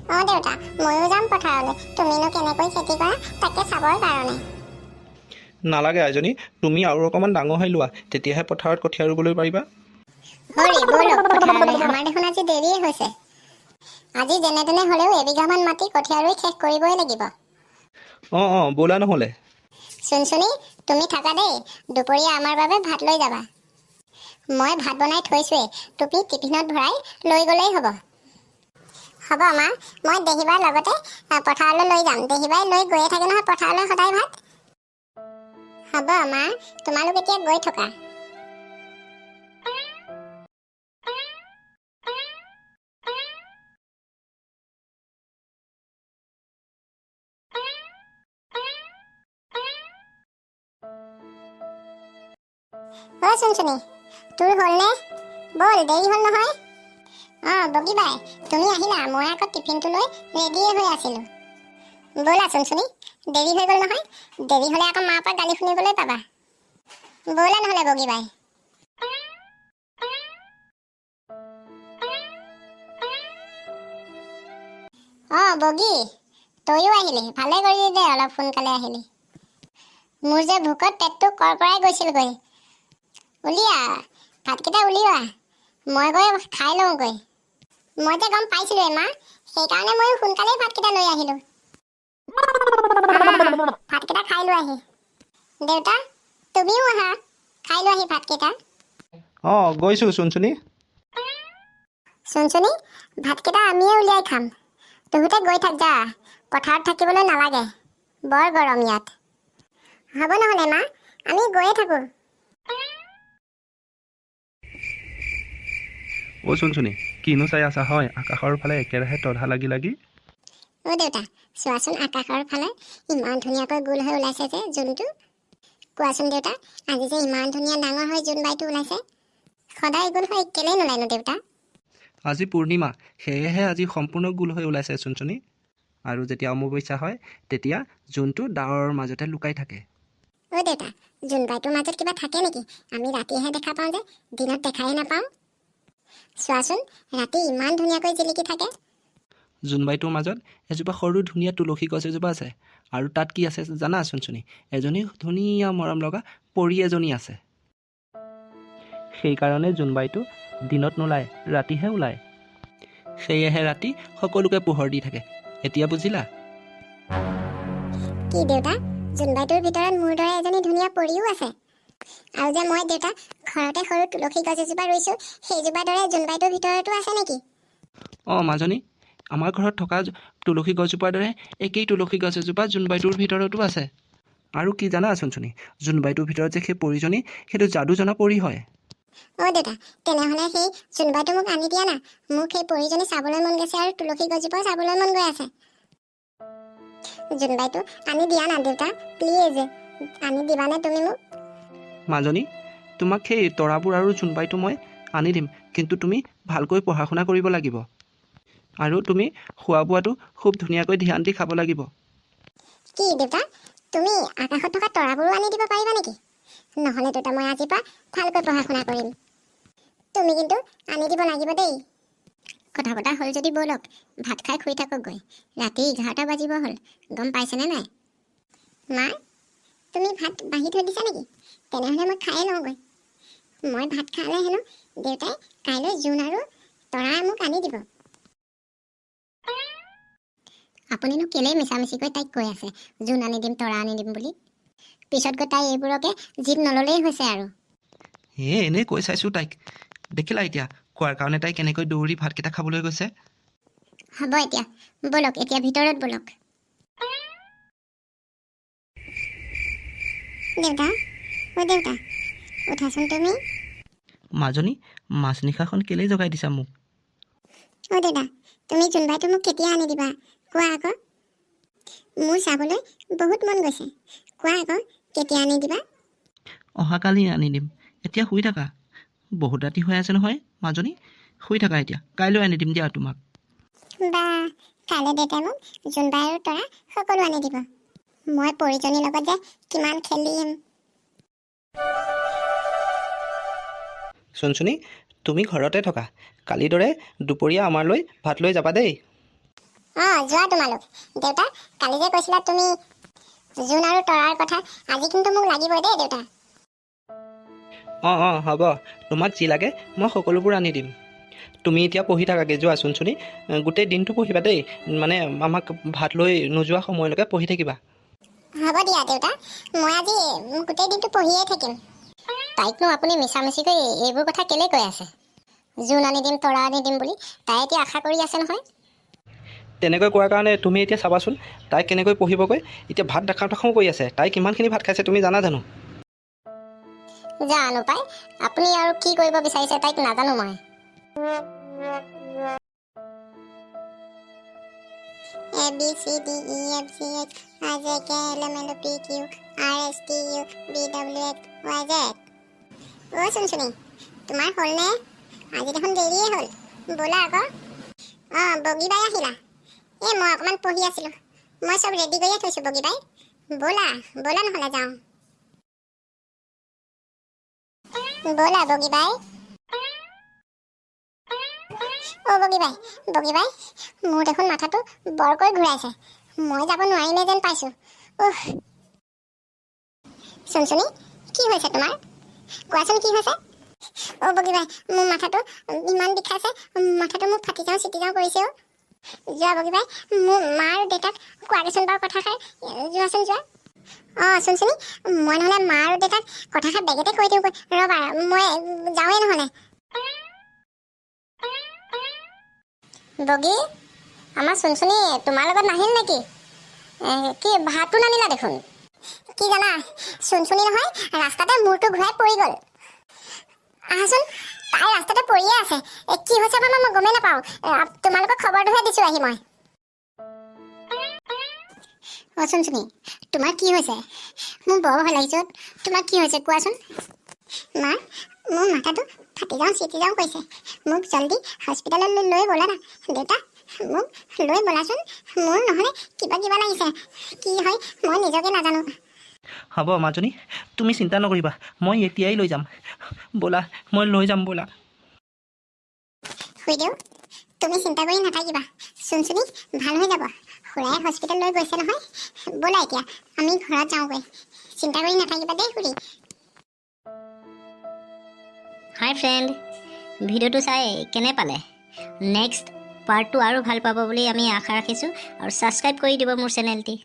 দেউতা, ময়ো যাম পথাৰলৈ। তুমিনো কেনেকৈ খেতি কৰা তাকে চাবৰ কাৰণে। নালাগে আইজনী, তুমি আৰু অকণমান ডাঙৰ হৈ লোৱা, তেতিয়াহে পথাৰত কঠীয়া ৰুবলৈ পাৰিবা। হৰি ব'লক পথাৰলৈ, আমাৰ দেখোন আজি দেৰিয়ে হৈছে। আজি যেনে তেনে হ'লেও এবিঘামান মাটি কঠীয়া ৰুই শেষ কৰিবই লাগিব। অঁ ব'লা নহ'লে। চুনচুনি, তুমি থাকা দেই, দুপৰীয়া আমাৰ বাবে ভাত লৈ যাবা। মই ভাত বনাই থৈছোৱেই, তুমি টিফিনত ভৰাই লৈ গ'লেই হ'ব। হ'ব মা, মই দেহিবাৰ লগতে পথাৰলৈ লৈ যাম। দেহিবাই লৈ গৈয়ে থাকে নহয় পথাৰলৈ সদায় ভাত। হ'ব মা, তোমালোক এতিয়া গৈ থকা। চুনচুনি, তোৰ হ'লনে? ব'ল, দেৰি হ'ল নহয়। বগীবাই, তুমি আহিলা? মই আকৌ টিফিনটো লৈ ৰেডিয়ে হৈ আছিলোঁ। ব'লা চুনচুনি, দেৰি হৈ গ'ল নহয়। দেৰি হ'লে আকৌ মাৰ পৰা গালি শুনিবলৈ পাবা। ব'লা নহ'লে বগীবাই। বগী, তইও আহিলি, ভালে কৰিলি দে, অলপ সোনকালে আহিলি। মোৰ যে ভোকত পেটটো কৰকৰাই গৈছিলগৈ। উলিয়া, ভাতকেইটা উলিওৱা, মই গৈ খাই লওঁগৈ। মই যে গম পাইছিলোঁৱে মা, সেইকাৰণে ময়ো সোনকালেই ভাতকেইটা লৈ আহিলোঁ। ভাতকেইটা খাই লোৱাহি। দেউতা, তুমিও আহা, খাই লোৱাহি ভাতকেইটা। গৈছোঁ চুনচুনি। চুনচুনি, ভাতকেইটা আমিয়ে উলিয়াই খাম। তহঁতে গৈ থাক যা, পথাৰত থাকিবলৈ নালাগে, বৰ গৰম ইয়াত। হ'ব নহ'লে মা, আমি গৈয়ে থাকোঁ। চুনচুনি, কিনো চাই আছা হয় আকাশৰ ফালে একেৰাহে তধা লাগি লাগি? দেউতা, চোৱাচোন আকাশৰ ফালে ইমান ধুনীয়াকৈ গোল হৈ ওলাইছে যে জোনটো। কোৱাচোন দেউতা, আজি যে ইমান ধুনীয়া ডাঙৰ হৈ জোনবাইটো ওলাইছে। সদায় গোল হৈ কেলেই নোলায়নো দেউতা? আজি পূৰ্ণিমা, সেয়েহে আজি সম্পূৰ্ণ গোল হৈ ওলাইছে চুনচুনি। আৰু যেতিয়া অমাৱস্যা হয় তেতিয়া জোনটো ডাৱৰৰ মাজতে লুকাই থাকে। দেউতা, জোনবাইটোৰ মাজত কিবা থাকে নেকি? আমি ৰাতিহে দেখা পাওঁ যে, দিনত দেখাই নাপাওঁ। চোৱাচোন, ৰাতি ইমান ধুনীয়াকৈ জিলিকি থাকে। জোনবাইটোৰ মাজত এজোপা সৰু ধুনীয়া তুলসী গছ এজোপা আছে। আৰু তাত কি আছে জানা চুনচুনি? এজনী ধুনীয়া মৰম লগা পৰী এজনী আছে। সেইকাৰণে জোনবাইটো দিনত নোলায়, ৰাতিহে ওলায়। সেয়েহে ৰাতি সকলোকে পোহৰ দি থাকে। এতিয়া বুজিলা? কি দেউতা, জোনবাইটোৰ ভিতৰত মোৰ দৰে এজনী ধুনীয়া পৰীও আছে? আৰু যে মই দেউতা ঘৰতে সৰু তুলসী গছ এজোপা ৰুইছোঁ, সেইজোপাৰ দৰে জোনবাইটোৰ ভিতৰতো আছে নেকি? মাজনী, আমাৰ ঘৰত থকা তুলসী গছজোপাৰ দৰে একেই তুলসী গছ এজোপা জোনবাইটোৰ ভিতৰতো আছে। আৰু কি জানা চুনচুনি? জোনবাইটোৰ ভিতৰত যে সেই পৰীজনী, সেইটো যাদু জনা পৰী হয়। দেউতা, তেনেহ'লে সেই জোনবাইটো মোক আনি দিয়া না। মোক সেই পৰীজনী চাবলৈ মন গৈছে আৰু তুলসী গছজোপাও চাবলৈ মন গৈ আছে। জোনবাইটো আনি দিয়া না দেউতা, প্লিজ, আনি দিবানে তুমি মোক? মাজনী, তোমাক সেই তৰাবোৰ আৰু জোনবাইটো মই আনি দিম, কিন্তু তুমি ভালকৈ পঢ়া শুনা কৰিব লাগিব। আৰু তুমি খোৱা বোৱাটো খুব ধুনীয়াকৈ ধ্যান দি খাব লাগিব। কি দেউতা, তুমি আকাশত থকা তৰাবোৰো আনি দিব পাৰিবা নেকি? নহ'লে দেউতা, মই আজিৰ পৰা ভালকৈ পঢ়া শুনা কৰিম। তুমি কিন্তু আনি দিব লাগিব দেই। কথা পতা হ'ল যদি ব'লক, ভাত খাই শুই থাককগৈ। ৰাতি 11টা বাজিব হ'ল, গম পাইছেনে নাই? মা, তুমি ভাত বাঢ়ি থৈ দিছা নেকি? তেনেহ'লে মই খায়ে লওঁগৈ। মই ভাত খালে হেনো দেউতাই কাইলৈ জোন আৰু তৰা মোক আনি দিব। আপুনিনো কেলেই মিছামিছিকৈ তাইক কৈ আছে জোন আনি দিম, তৰা আনি দিম বুলি? পিছত গৈ তাই এইবোৰকে জিদ নল'লেই হৈছে আৰু। এনেই কৈ চাইছোঁ তাইক। দেখিলা এতিয়া কোৱাৰ কাৰণে তাই কেনেকৈ দৌৰি ভাতকেইটা খাবলৈ গৈছে। হ'ব এতিয়া, ব'লক এতিয়া ভিতৰত ব'লক। দেউতা, দেউতা, উঠাচোন তুমি। মাজনী, মাজনিশাখন কেলেই জগাই দিছা মোক? দেউতা, তুমি জোনবাইটো মোক কেতিয়া আনি দিবা কোৱা আকৌ। মোৰ চাবলৈ বহুত মন গৈছে, কোৱা আকৌ কেতিয়া আনি দিবা? অহাকালি আনি দিম, এতিয়া শুই থাকা। বহুত ৰাতি হৈ আছে নহয় মাজনী, শুই থাকা এতিয়া, কাইলৈ আনি দিম দিয়া তোমাক। কাইলৈ দেউতাই মোক জোনবাই আৰু তৰা সকলো আনি দিব। মই পৰীজনীৰ লগত যে কিমান খেলিম। চুনচুনি, তুমি ঘৰতে থকা, কালিৰ দৰে দুপৰীয়া আমাৰলৈ ভাত লৈ যাবা দেই। যোৱা তোমালোক। দেউতা, কালি যে কৈছিলা তুমি জোন আৰু তৰাৰ কথা, আজি কিন্তু মোক লাগিবই দেই দেউতা। অঁ হ'ব, তোমাক যি লাগে মই সকলোবোৰ আনি দিম। তুমি এতিয়া পঢ়ি থাকাগৈ, যোৱা চুনচুনি। গোটেই দিনটো পঢ়িবা দেই, মানে আমাক ভাত লৈ নোযোৱা সময়লৈকে পঢ়ি থাকিবা। হ'ব দিয়া দেউতা, মই আজি গোটেই দিনটো পঢ়িয়ে থাকিম। তাইকনো আপুনি মিছামিছিকৈ এইবোৰ কথা কেলৈ কৈ আছে? জোন আনি দিম, তৰা আনি দিম বুলি তাই এতিয়া আশা কৰি আছে নহয়। তেনেকৈ কোৱাৰ কাৰণে তুমি এতিয়া চাবাচোন তাই কেনেকৈ পঢ়িবগৈ। এতিয়া ভাত দেখাওঁ দেখাওঁ কৰি আছে। তাই কিমানখিনি ভাত খাইছে তুমি জানা জানো? জানো পাই, আপুনি আৰু কি কৰিব বিচাৰিছে তাইক নাজানো মই। ABCDEFGH IJKLMNOPQ RSTUVWXYZ। চুনচুনি, তোমাৰ হ'লনে? আজি দেখোন দেৰিয়ে হ'ল, ব'লা আকৌ। বগীবাই আহিলা? মই অকণমান পঢ়ি আছিলোঁ, মই চব ৰেডি কৰিয়ে থৈছোঁ বগীবাই। ব'লা নহ'লে যাওঁ। ব'লা বগীবাই। বগীবাই, মোৰ দেখোন মাথাটো বৰকৈ ঘূৰাইছে, মই যাব নোৱাৰিমে যেন পাইছোঁ। চুনচুনি, কি হৈছে তোমাৰ? কোৱাচোন কি হৈছে? বগীবাই, মোৰ মাথাটো ইমান বিষাইছে, মাথাটো মোক ফাটি যাওঁ চিটি যাওঁ কৰিছে। যোৱা বগীবাই, মোৰ মা আৰু দেউতাক কোৱাগৈচোন বাৰু কথাষাৰ, যোৱাচোন যোৱা। চুনচুনি, মই নহ'লে মা আৰু দেউতাক কথাষাৰ বেগেতে কৈ দিওঁ, ৰ'বা মই যাওঁৱেই নহ'লে। বগী, আমাৰ চুনচুনি তোমাৰ লগত নাহিল নেকি? কি ভাতটো নানিলা দেখোন? কি জানা, চুনচুনি নহয় ৰাস্তাতে মূৰটো ঘূৰাই পৰি গ'ল। আহাচোন, তাই ৰাস্তাতে পৰিয়ে আছে। কি হৈছে বাৰু মই গমেই নাপাওঁ, তোমালোকক খবৰটোহে দিছোঁ আহি মই। চুনচুনি, তোমাৰ কি হৈছে? মোৰ বৰ ভয় লাগিছে। তোমাৰ কি হৈছে কোৱাচোন? মা, মোৰ মাথাটো ফাটি যাওঁ চিটি যাওঁ কৰিছে, মোক জল্দি হস্পিটেললৈ লৈ ব'লা না। দেউতা, মোক লৈ ব'লাচোন, মোৰ নহ'লে কিবা লাগিছে। কি হয় মই নিজকে নাজানো। হ'ব মাজনী, তুমি চিন্তা নকৰিবা, মই এতিয়াই লৈ যাম। ব'লা, মই লৈ যাম ব'লা। খুৰীদেউ, তুমি চিন্তা কৰি নাথাকিবা, চুনচুনি ভাল হৈ যাব। খুৰাই হস্পিটেল লৈ গৈছে নহয়। ব'লা এতিয়া আমি ঘৰত যাওঁগৈ, চিন্তা কৰি নাথাকিবা দেই খুৰী। হাই ফ্ৰেণ্ড, ভিডিঅ'টো চাই কেনে পালে? নেক্সট পাৰ্টটো আৰু ভাল পাব বুলি আমি আশা ৰাখিছোঁ, আৰু ছাবস্ক্ৰাইব কৰি দিব মোৰ চেনেলটি।